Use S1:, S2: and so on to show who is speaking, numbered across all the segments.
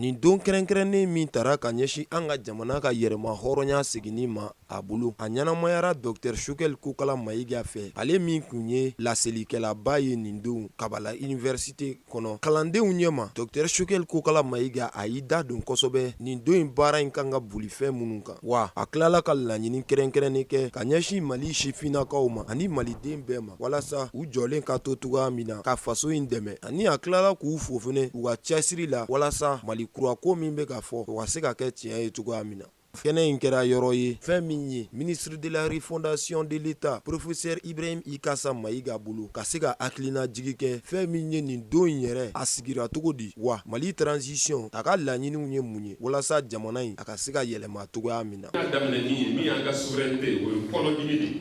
S1: Nin don kɛrɛnkɛrɛnnen min tara ka ɲɛsin an ka jamana ka yɛrɛma hɔrɔnya seginni ma a bolo a ɲɛnamayara Dr Choguel Kokala Mayiga fɛ ale min kun ye laselikɛlaba ye nin don Kabala Université kɔnɔ kalandenw ɲɛma. Dr Choguel Kokala Mayiga a y'i da don kosɛbɛ nin don in baara in kan ka boli fɛn minnu kan wa a tilala ka laɲini kɛrɛnkɛrɛnnen kɛ ka ɲɛsin Mali sifinnakaw ma ani maliden bɛɛ ma walasa u jɔlen ka to cogoya min na ka faso in dɛmɛ ani a tilala k'u fo fɛnɛ u ka cɛsiri la walasa Mali kurako min bɛ ka fɔ o ka se ka kɛ tiɲɛ ye cogoya min na. Kɛnɛ in kɛra yɔrɔ ye fɛn min ye ministre de la refondation de l'État professeur Ibrahim Ikassa Mayiga bolo ka se ka hakilina jigi kɛ fɛn min ye nin don in yɛrɛ a sigira cogo di wa Mali transition a ka laɲiniw ye mun ye walasa jamana in a ka se ka yɛlɛma cogoya min na.
S2: Daminɛni ye min y'an ka souveraineté o ye kɔnɔdimi de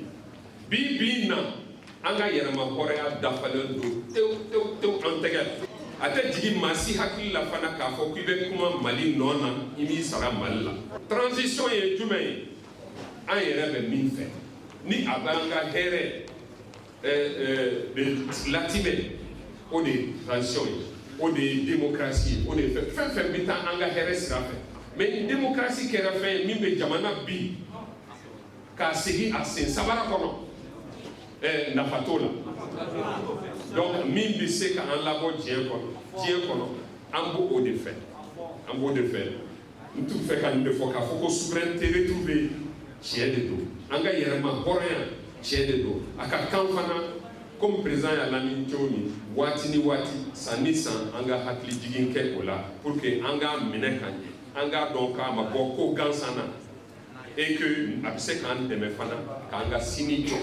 S2: bi na an ka yɛlɛma hɔrɔnya dafalen don tew an tɛgɛ a tɛ jigin maa si hakili la fana k'a fɔ k'i bɛ kuma Mali nɔ na i b'i sara Mali la. Transition ye jumɛn ye an yɛrɛ bɛ min fɛ ni a b'an ka hɛrɛ latimɛ o de ye transition ye o de ye démocratie ye o de ye fɛn fɛn bɛ taa an ka hɛrɛ sira fɛ mais ni démocratie kɛra fɛn ye min bɛ jamana bi k'a segin a sen sabara kɔnɔ nafa t'o la. Donc min bɛ se ka an labɔ diɲɛ kɔnɔ an b'o de fɛ n t'u fɛ ka nin de fɔ k'a fɔ ko souveraineté retrouvée tiɲɛ de don an ka yɛrɛma hɔrɔnya tiɲɛ de don a ka kan fana comme président y'a laɲini cogo min waati ni waati san ni san an ka hakili jigin kɛ o la pour que an k'a minɛ ka ɲɛ an k'a dɔn k'a ma bɔ ko gansan na et que a bɛ se k'an dɛmɛ fana k'an ka sini jɔ.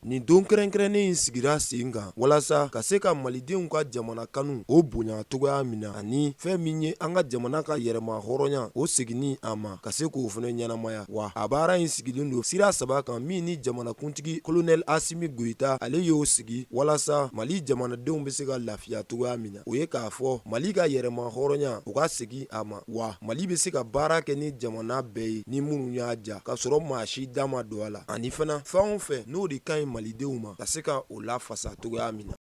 S1: Nin don kɛrɛnkɛrɛnnen in sigira sen kan walasa ka se ka malidenw ka jamana kanu o bonya cogoya min na ani fɛn min ye an ka jamana ka yɛrɛma hɔrɔnya o seginni a ma ka se k'o fana ɲɛnamaya wa a baara in sigilen don sira saba kan min ni jamanakuntigi Colonel Asimi Goïta ale y'o sigi walasa Mali jamanadenw bɛ se ka lafiya cogoya min na o ye k'a fɔ Mali ka yɛrɛma hɔrɔnya o ka segin a ma wa Mali bɛ se ka baara kɛ ni jamana bɛɛ ye ni minnu y'a ja ka sɔrɔ maa si da ma don a la ani fana fɛn o fɛn n'o de ka ɲi malidenw ma ka se ka o lafasa cogoya min na.